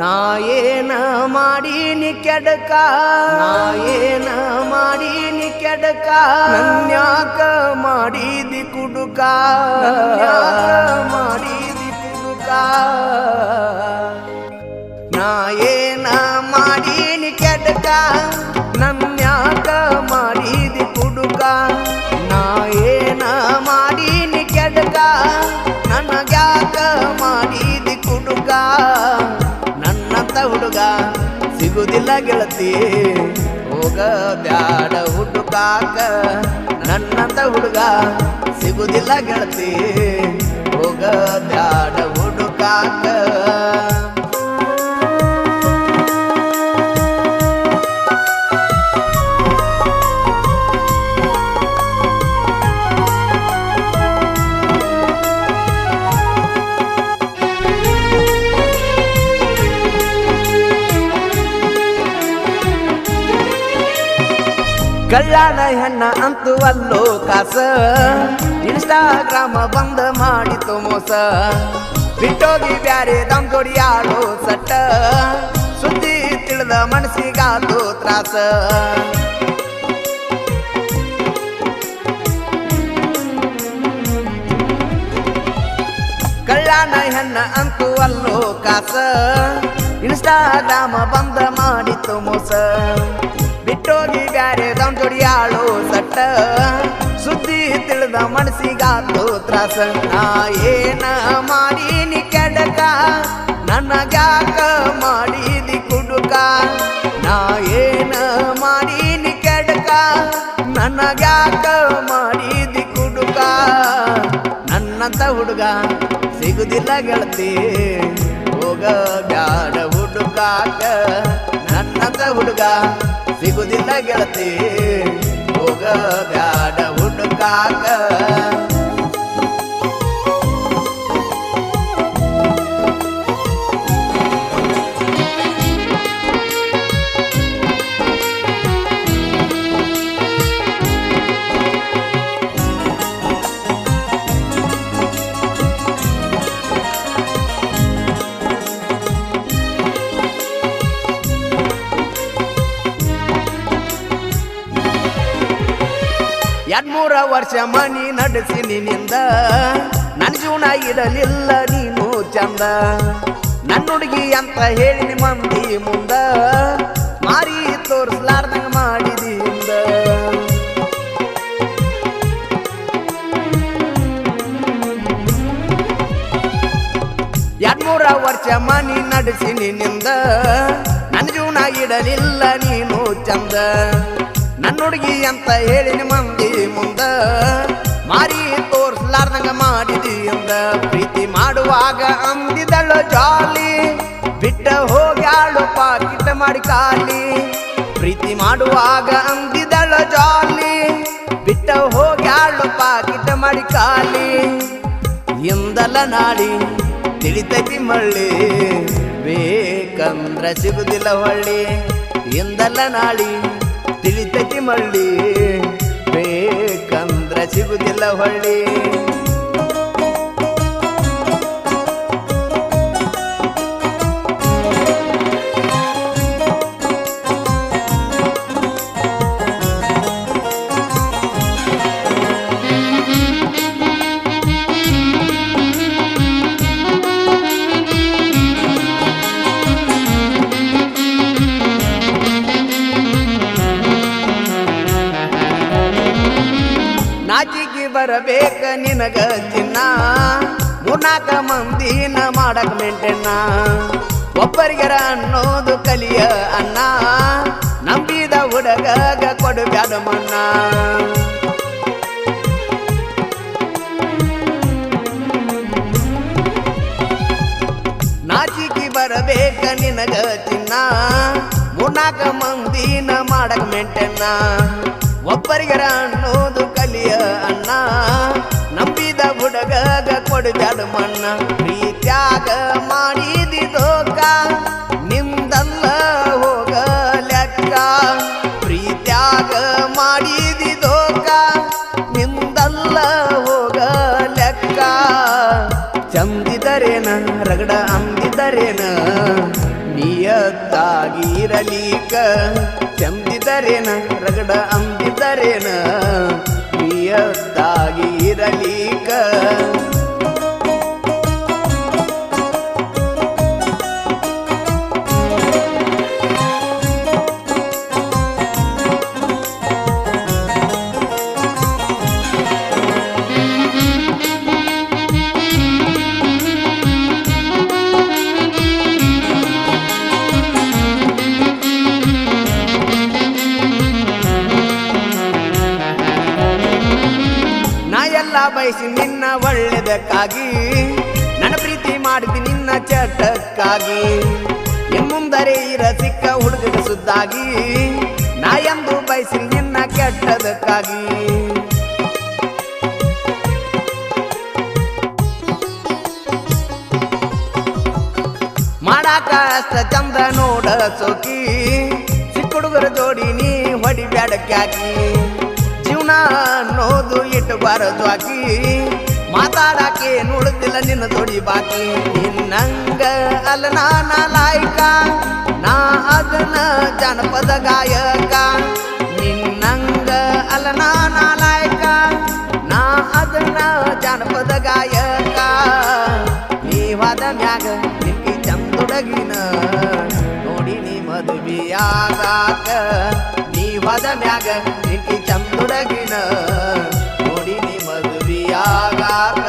ನಾ ಏನ ಮಾಡೀನಿ ಕೆಡಕ ನನ್ಯಾಕ ಮಾಡಿದಿ ಕುಡುಕ ನಾ ಏನ ಮಾಡೀನಿ ಕೆಡಕ ನನ್ಯಾಕ ಮಾಡಿದಿ ಕುಡುಕ ನಾ ಏನ ಮಾಡೀನಿ ಕೆಡಕ ನನಗ್ಯಾಕ ಮಾಡಿದಿ ಕುಡುಕ ನನ್ನಂತ ಹುಡುಗ ಸಿಗುದಿಲ್ಲ ಗೆಳತಿ ಹೋಗ ಬ್ಯಾಡ ಹುಡುಕಾಕ ನನ್ನಂತ ಹುಡುಗ ಸಿಗುದಿಲ್ಲ ಗೆಳತಿ ಹೋಗ ಬ್ಯಾಡ ಹುಡುಕಾಕ ಕಳ್ಳಾನ ಹೆಣ್ಣ ಅಂತೂ ಅಲ್ಲೋ ಕಾಸ ಇನ್ಸ್ಟಾಗ್ರಾಮ ಬಂದ ಮಾಡಿತು ಮೋಸ ಬಿಟ್ಟೋಗಿ ಬ್ಯಾರೆ ದಮ್ ಜೋಡಿ ಆಡೋ ಸಟ್ಟ ಸುದ್ದಿ ತಿಳಿದ ಮನಸ್ಸಿಗಾದು ತ್ರಾಸ ಕಳ್ಳಾನ ಹೆಣ್ಣ ಅಂತೂ ಅಲ್ಲೋ ಕಾಸ ಇನ್ಸ್ಟಾಗ್ರಾಮ ಬಂದ ಮಾಡಿತು ಮೋಸ ಬಿಟ್ಟೋಗಿ ಬ್ಯಾರೆ ದಮ್ ಜೋಡಿ ಆಳೋ ಸಟ್ಟ ಸುದ್ದಿ ತಿಳಿದ ಮನಸ್ಸಿಗಾತು ತ್ರಾಸ ನಾ ಏನ ಮಾಡೀನಿ ಕೆಡಕ ನನಗ್ಯಾಕ ಮಾಡಿದಿ ಕುಡುಕ ನಾ ಏನ ಮಾಡೀನಿ ಕೆಡಕ ನನಗ್ಯಾಕ ಮಾಡಿದಿ ಕುಡುಕ ನನ್ನಂತ ಹುಡುಗ ಸಿಗುದಿಲ್ಲ ಗೆಳತಿ ಹೋಗ ಬ್ಯಾಡ ಹುಡುಕಾಕ ನನ್ನಂತ ಹುಡುಗ ಸಿಗುದಿಲ್ಲ ಗೆಳತಿ ಹೋಗ ಬ್ಯಾಡ ಹುಡುಕಾಕ ಎರಡ್ಮೂರ ವರ್ಷ ಮನಿ ನಡೆಸಿ ನಿನ್ನಿಂದ ನನ್ನ ಜೀವನ ಇಡಲಿಲ್ಲ ನೀನು ಚಂದ ನನ್ನ ಹುಡುಗಿ ಅಂತ ಹೇಳಿ ಮಂದಿ ಮುಂದ ಮಾರಿ ತೋರಿಸ್ಲಾರ್ದಂಗ ಮಾಡಿದಿಂದ ಎರಡ್ಮೂರ ವರ್ಷ ಮನಿ ನಡೆಸಿ ನಿನ್ನಿಂದ ನನ್ನ ಜೀವನ ಇಡಲಿಲ್ಲ ನೀನು ಚಂದ ನನ್ನ ಹುಡುಗಿ ಅಂತ ಹೇಳಿನ ಮಂದಿ ಮುಂದ ಮಾರಿ ತೋರ್ಸ್ಲಾರ್ದಂಗ ಮಾಡಿದಿ ಅಂದ ಪ್ರೀತಿ ಮಾಡುವಾಗ ಅಂದಿದಳು ಜಾಲಿ ಬಿಟ್ಟ ಹೋಗ್ಯಾಳು ಪಾಕಿಟ ಮಾಡಿ ಕಾಲಿ ಪ್ರೀತಿ ಮಾಡುವಾಗ ಅಂದಿದಳು ಜಾಲಿ ಬಿಟ್ಟ ಹೋಗ್ಯಾಳು ಪಾಕಿಟ ಮಾಡಿ ಕಾಲಿ ಇಂದಲ್ಲ ನಾಡಿ ತಿಳಿತೈತಿ ಮಳ್ಳಿ ಬೇಕಂದ್ರ ಸಿಗುದಿಲ್ಲ ಹೊಳ್ಳಿ ಇಂದಲ್ಲ ನಾಡಿ ತಿಳಿತೈತಿ ಮಳ್ಳಿ ಬೇಕಂದ್ರ ಸಿಗುದಿಲ್ಲ ಹೊಳ್ಳಿ ನಾಚಿಗೆ ಬರಬೇಕ ನಿನಗ ಚಿನ್ನ ಮೂರ್ನಾಕ ಮಂದಿನ ಮಾಡಕ್ ಮೆಂಟೆನ್ನ ಒಬ್ಬರಿಗರ ಅನ್ನೋದು ಕಲಿಯ ಅನ್ನ ನಂಬಿದ ಹುಡುಗಗ ಕೊಡು ಬ್ಯಾಡ ಮನ್ನ ನಾಚಿಗೆ ಬರಬೇಕ ನಿನಗ ಚಿನ್ನ ಮೂರ್ನಾಕ ಮಂದಿನ ಮಾಡಕ್ ಮೆಂಟೆನ್ನ ಒಬ್ಬರಿಗರ ಅನ್ನೋದು ಕಲಿಯ ಅನ್ನ ನಂಬಿದ ಹುಡುಗಗ ಕೊಡು ಬ್ಯಾಡ ಮನ್ನ ಪ್ರೀತ್ಯಾಗ ಮಾಡಿದಿ ದೋಕ ನಿಂದಲ್ಲ ಹೋಗ ಲೆಕ್ಕ ಪ್ರೀತ್ಯಾಗ ಮಾಡಿದಿ ದೋಕ ನಿಂದಲ್ಲ ಹೋಗ ಲೆಕ್ಕ ಚಂದಿದರೇನ ರಗಡ ಅಂದಿದರೇನ ಇರಲೀಕ ಚಂದಿದರೇನ ರಗಡ ಅಂದಿದರೇನ ಪ್ರಿಯದ್ದಾಗಿ ಇರಲೀಕ ಬಯಸಿ ನಿನ್ನ ಒಳ್ಳೆದಕ್ಕಾಗಿ ನನ್ನ ಪ್ರೀತಿ ಮಾಡಿದಿ ನಿನ್ನ ಚಟಕ್ಕಾಗಿ ಇನ್ಮುಂದರೆ ಇರ ಸಿಕ್ಕ ಹುಡುಗನ ಸುದ್ದಾಗಿ ನಾ ಎಂದು ಬಯಸಿ ನಿನ್ನ ಕೆಟ್ಟದಕ್ಕಾಗಿ ಮಾಡಾಕ ಅಷ್ಟ ಚಂದ ನೋಡ ಸೋಕಿ ಸಿಕ್ಕ ಹುಡುಗರ ಜೋಡಿ ನೀ ಹೊಡಿಬ್ಯಾಡಕ್ಕಾಕಿ ಜೀವನ ಅನ್ನೋದು ಇಟ್ಟಬಾರದು ಆಕಿ ಮಾತಾಡಾಕೆ ನುಡಿದಿಲ್ಲ ನಿನ್ನ ಜೋಡಿ ಬಾಕಿ ನಿನ್ನಂಗ ಅಲ್ಲ ನಾನ ಲಾಯ್ಕ ನಾ ಅದನ್ನ ಜನಪದ ಗಾಯಕ ನಿನ್ನಂಗ ಅಲ್ಲ ನಾನ ಲಾಯ್ಕ ನಾ ಅದನ್ನ ಜನಪದ ಗಾಯಕ ನೀವಾದ ಮ್ಯಾಗ ನಿಕ್ಕಿ ಚಂದುಡಗಿನ ನೋಡಿ ನೀ ಮದುವೆಯಾಗಾಕ ನೀವಾದ ಮ್ಯಾಗ ನಿಕ್ಕಿ ಚಂದುಡಗಿನ ನೋಡಿ ನೀ ಮದುವೆಯಾಗಾಕ